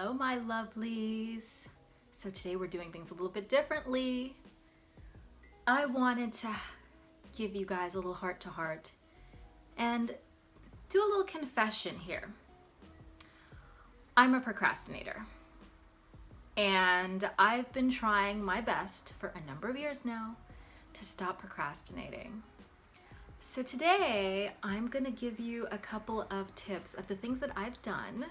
Hello, my lovelies. So today we're doing things a little bit differently. I wanted to give you guys a little heart to heart and do a little confession here. I'm a procrastinator, and I've been trying my best for a number of years now to stop procrastinating. So today I'm going to give you a couple of tips of the things that I've done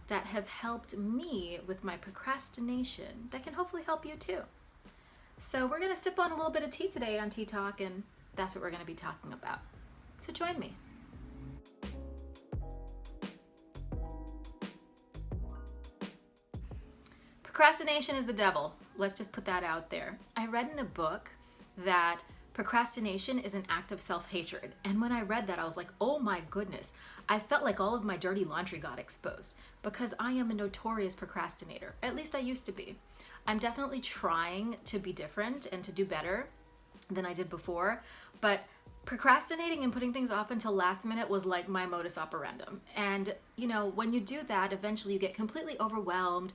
that have helped me with my procrastination that can hopefully help you too. So we're going to sip on a little bit of tea today on Tea Talk, and that's what we're going to be talking about. So join me. Procrastination is the devil. Let's just put that out there. I read in a book that procrastination is an act of self-hatred. And when I read that, I was like, oh my goodness. I felt like all of my dirty laundry got exposed because I am a notorious procrastinator. At least I used to be. I'm definitely trying to be different and to do better than I did before. But procrastinating and putting things off until last minute was like my modus operandum. And when you do that, eventually you get completely overwhelmed.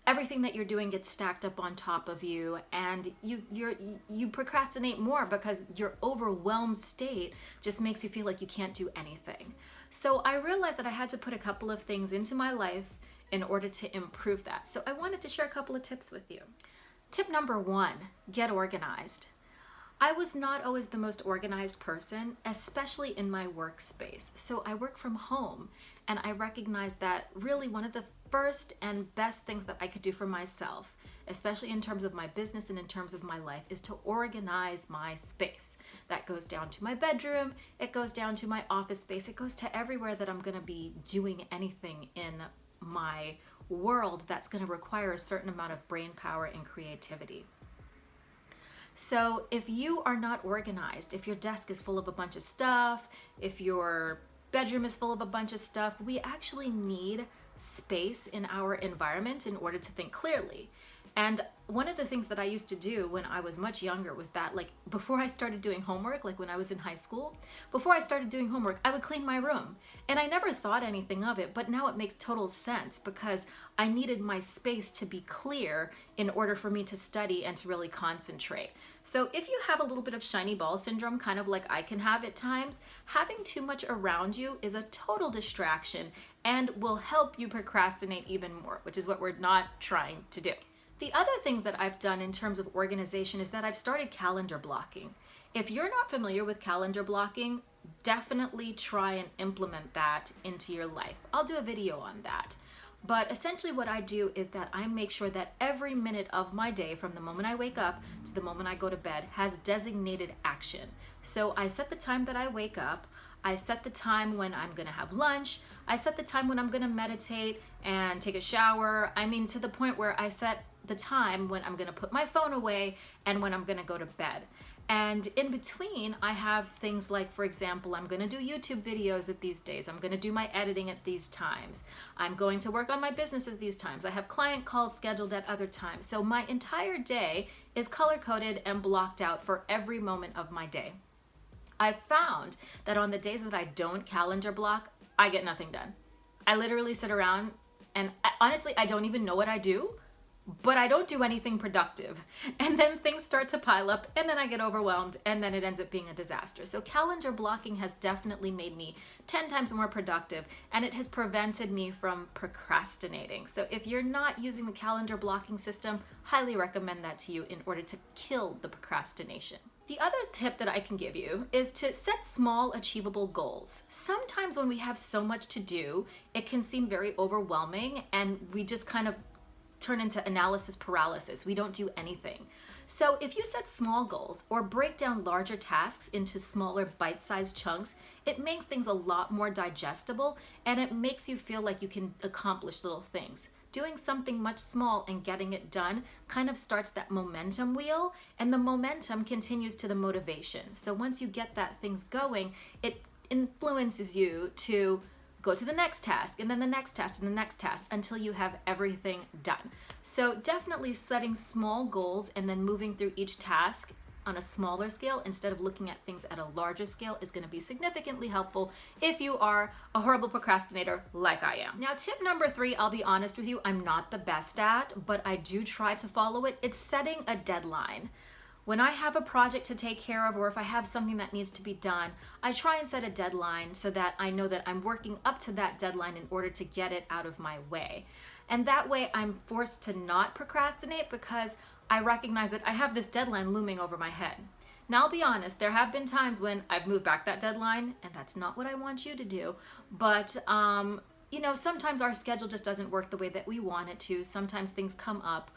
Everything that you're doing gets stacked up on top of you, and you procrastinate more because your overwhelmed state just makes you feel like you can't do anything. So I realized that I had to put a couple of things into my life in order to improve that. So I wanted to share a couple of tips with you. Tip number 1, get organized. I was not always the most organized person, especially in my workspace. So I work from home, and I recognized that really one of the first and best things that I could do for myself, especially in terms of my business and in terms of my life, is to organize my space. That goes down to my bedroom, it goes down to my office space, it goes to everywhere that I'm going to be doing anything in my world that's going to require a certain amount of brain power and creativity. So if you are not organized, if your desk is full of a bunch of stuff, if your bedroom is full of a bunch of stuff, we actually need space in our environment in order to think clearly. And one of the things that I used to do when I was much younger was that, before I started doing homework, when I was in high school, before I started doing homework, I would clean my room. And I never thought anything of it, but now it makes total sense because I needed my space to be clear in order for me to study and to really concentrate. So if you have a little bit of shiny ball syndrome, kind of like I can have at times, having too much around you is a total distraction and will help you procrastinate even more, which is what we're not trying to do. The other thing that I've done in terms of organization is that I've started calendar blocking. If you're not familiar with calendar blocking, definitely try and implement that into your life. I'll do a video on that. But essentially what I do is that I make sure that every minute of my day, from the moment I wake up to the moment I go to bed, has designated action. So I set the time that I wake up, I set the time when I'm gonna have lunch, I set the time when I'm gonna meditate and take a shower. I mean, to the point where I set the time when I'm gonna put my phone away and when I'm gonna go to bed. And in between, I have things like, for example, I'm gonna do YouTube videos at these days. I'm gonna do my editing at these times. I'm going to work on my business at these times. I have client calls scheduled at other times. So my entire day is color-coded and blocked out for every moment of my day. I've found that on the days that I don't calendar block, I get nothing done. I literally sit around and honestly, I don't even know what I do, but I don't do anything productive. And then things start to pile up, and then I get overwhelmed, and then it ends up being a disaster. So calendar blocking has definitely made me 10 times more productive, and it has prevented me from procrastinating. So if you're not using the calendar blocking system, highly recommend that to you in order to kill the procrastination. The other tip that I can give you is to set small, achievable goals. Sometimes when we have so much to do, it can seem very overwhelming, and we just kind of turn into analysis paralysis. We don't do anything. So if you set small goals or break down larger tasks into smaller bite-sized chunks, it makes things a lot more digestible, and it makes you feel like you can accomplish little things. Doing something much small and getting it done kind of starts that momentum wheel, and the momentum continues to the motivation. So once you get that things going, it influences you to go to the next task, and then the next task, and the next task, until you have everything done. So definitely setting small goals and then moving through each task on a smaller scale instead of looking at things at a larger scale is going to be significantly helpful if you are a horrible procrastinator like I am. Now, tip number 3, I'll be honest with you, I'm not the best at, but I do try to follow it. It's setting a deadline. When I have a project to take care of, or if I have something that needs to be done, I try and set a deadline so that I know that I'm working up to that deadline in order to get it out of my way. And that way I'm forced to not procrastinate because I recognize that I have this deadline looming over my head. Now, I'll be honest, there have been times when I've moved back that deadline, and that's not what I want you to do. But, sometimes our schedule just doesn't work the way that we want it to. Sometimes things come up,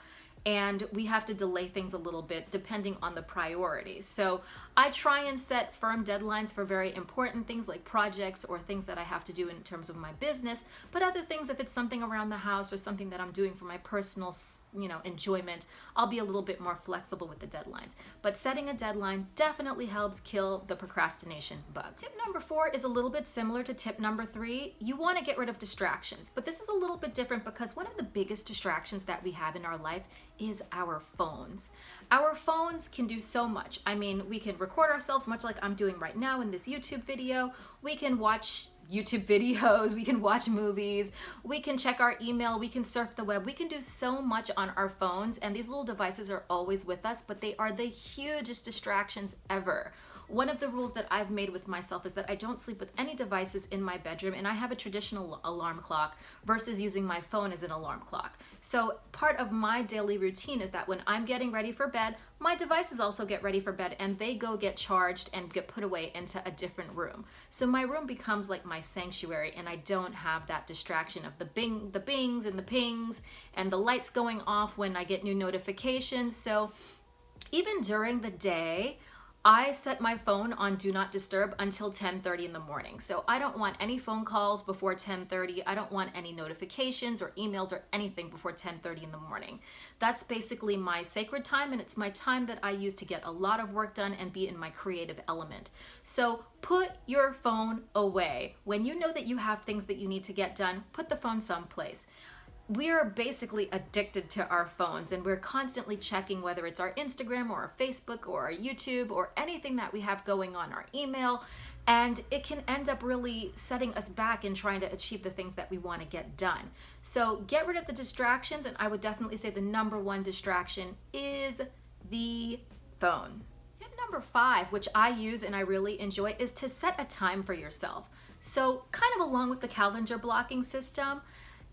and we have to delay things a little bit depending on the priorities. So I try and set firm deadlines for very important things like projects or things that I have to do in terms of my business, but other things, if it's something around the house or something that I'm doing for my personal, enjoyment, I'll be a little bit more flexible with the deadlines. But setting a deadline definitely helps kill the procrastination bug. Tip number 4 is a little bit similar to tip number 3. You want to get rid of distractions, but this is a little bit different because one of the biggest distractions that we have in our life is our phones. Our phones can do so much. I mean, we can record ourselves much like I'm doing right now in this YouTube video. We can watch YouTube videos, we can watch movies, we can check our email, we can surf the web, we can do so much on our phones, and these little devices are always with us, but they are the hugest distractions ever. One of the rules that I've made with myself is that I don't sleep with any devices in my bedroom, and I have a traditional alarm clock versus using my phone as an alarm clock. So part of my daily routine is that when I'm getting ready for bed, my devices also get ready for bed, and they go get charged and get put away into a different room. So my room becomes like my sanctuary, and I don't have that distraction of the bings and the pings and the lights going off when I get new notifications. So even during the day, I set my phone on Do Not Disturb until 10:30 in the morning. So I don't want any phone calls before 10:30. I don't want any notifications or emails or anything before 10:30 in the morning. That's basically my sacred time, and it's my time that I use to get a lot of work done and be in my creative element. So put your phone away. When you know that you have things that you need to get done, put the phone someplace. We are basically addicted to our phones, and we're constantly checking whether it's our Instagram or our Facebook or our YouTube or anything that we have going on, our email, and it can end up really setting us back in trying to achieve the things that we want to get done. So get rid of the distractions, and I would definitely say the number 1 distraction is the phone. Tip number 5, which I use and I really enjoy, is to set a time for yourself. So kind of along with the calendar blocking system,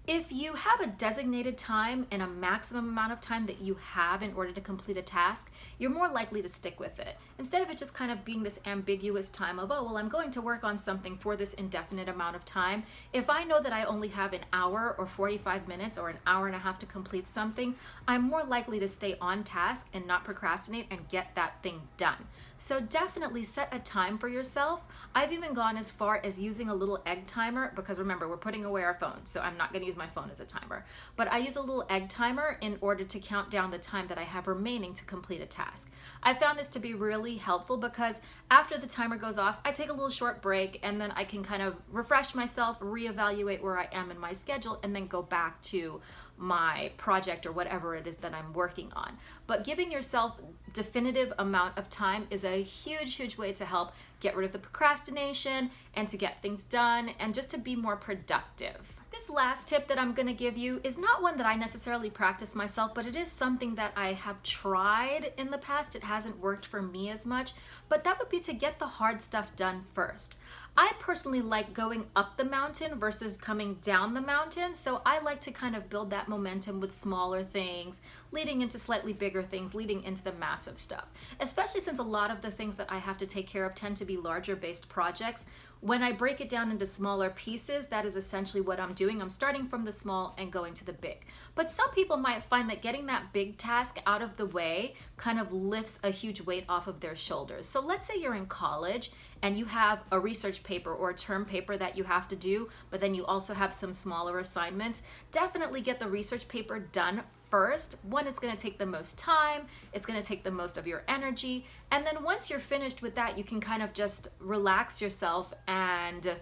if you have a designated time and a maximum amount of time that you have in order to complete a task, you're more likely to stick with it. Instead of it just kind of being this ambiguous time of, oh, well, I'm going to work on something for this indefinite amount of time. If I know that I only have an hour or 45 minutes or an hour and a half to complete something, I'm more likely to stay on task and not procrastinate and get that thing done. So definitely set a time for yourself. I've even gone as far as using a little egg timer, because remember, we're putting away our phones, so I'm not going to use my phone as a timer. But I use a little egg timer in order to count down the time that I have remaining to complete a task. I found this to be really helpful because after the timer goes off, I take a little short break, and then I can kind of refresh myself, reevaluate where I am in my schedule, and then go back to my project or whatever it is that I'm working on. But giving yourself definitive amount of time is a huge way to help get rid of the procrastination and to get things done and just to be more productive. This last tip that I'm going to give you is not one that I necessarily practice myself, but it is something that I have tried in the past. It hasn't worked for me as much, but that would be to get the hard stuff done first. I personally like going up the mountain versus coming down the mountain, so I like to kind of build that momentum with smaller things, leading into slightly bigger things, leading into the massive stuff. Especially since a lot of the things that I have to take care of tend to be larger based projects. When I break it down into smaller pieces, that is essentially what I'm doing. I'm starting from the small and going to the big. But some people might find that getting that big task out of the way kind of lifts a huge weight off of their shoulders. So let's say you're in college and you have a research paper or a term paper that you have to do, but then you also have some smaller assignments. Definitely get the research paper done first. One, it's going to take the most time, it's going to take the most of your energy, and then once you're finished with that, you can kind of just relax yourself and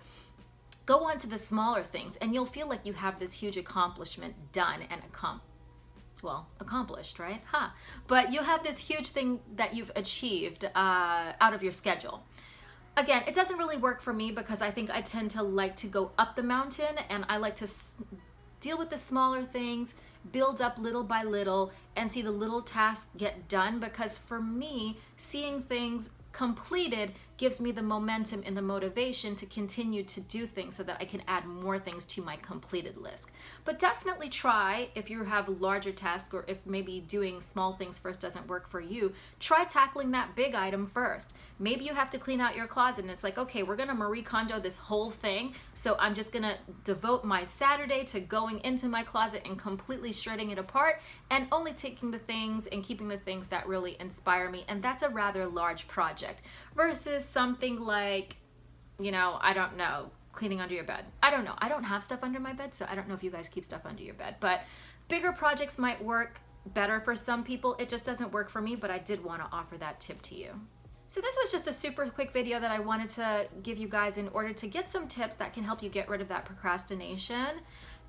go on to the smaller things, and you'll feel like you have this huge accomplishment done and well, accomplished, right? But you have this huge thing that you've achieved out of your schedule. Again, it doesn't really work for me because I think I tend to like to go up the mountain, and I like to deal with the smaller things, build up little by little, and see the little tasks get done, because for me, seeing things completed gives me the momentum and the motivation to continue to do things so that I can add more things to my completed list. But definitely try, if you have larger tasks, or if maybe doing small things first doesn't work for you, try tackling that big item first. Maybe you have to clean out your closet and it's like, okay, we're gonna Marie Kondo this whole thing, so I'm just gonna devote my Saturday to going into my closet and completely shredding it apart and only taking the things and keeping the things that really inspire me. And that's a rather large project versus something like, I don't know, cleaning under your bed. I don't know. I don't have stuff under my bed, so I don't know if you guys keep stuff under your bed. But bigger projects might work better for some people. It just doesn't work for me, but I did want to offer that tip to you. So this was just a super quick video that I wanted to give you guys in order to get some tips that can help you get rid of that procrastination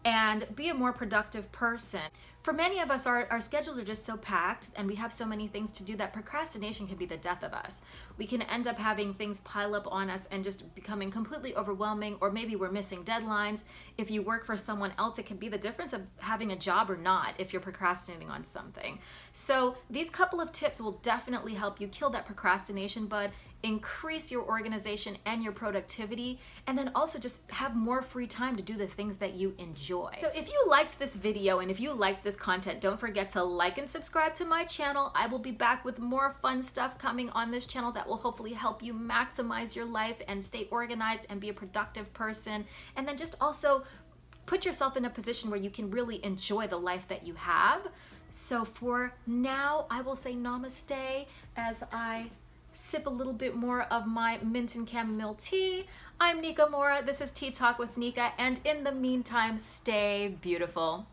and be a more productive person. For many of us, our schedules are just so packed and we have so many things to do that procrastination can be the death of us. We can end up having things pile up on us and just becoming completely overwhelming, or maybe we're missing deadlines. If you work for someone else, it can be the difference of having a job or not if you're procrastinating on something. So these couple of tips will definitely help you kill that procrastination bug, increase your organization and your productivity, and then also just have more free time to do the things that you enjoy. So if you liked this video and if you liked this content, don't forget to like and subscribe to my channel. I will be back with more fun stuff coming on this channel that will hopefully help you maximize your life and stay organized and be a productive person, and then just also put yourself in a position where you can really enjoy the life that you have. So for now, I will say namaste as I sip a little bit more of my mint and chamomile tea. I'm Nika Mora. This is Tea Talk with Nika, and in the meantime, stay beautiful.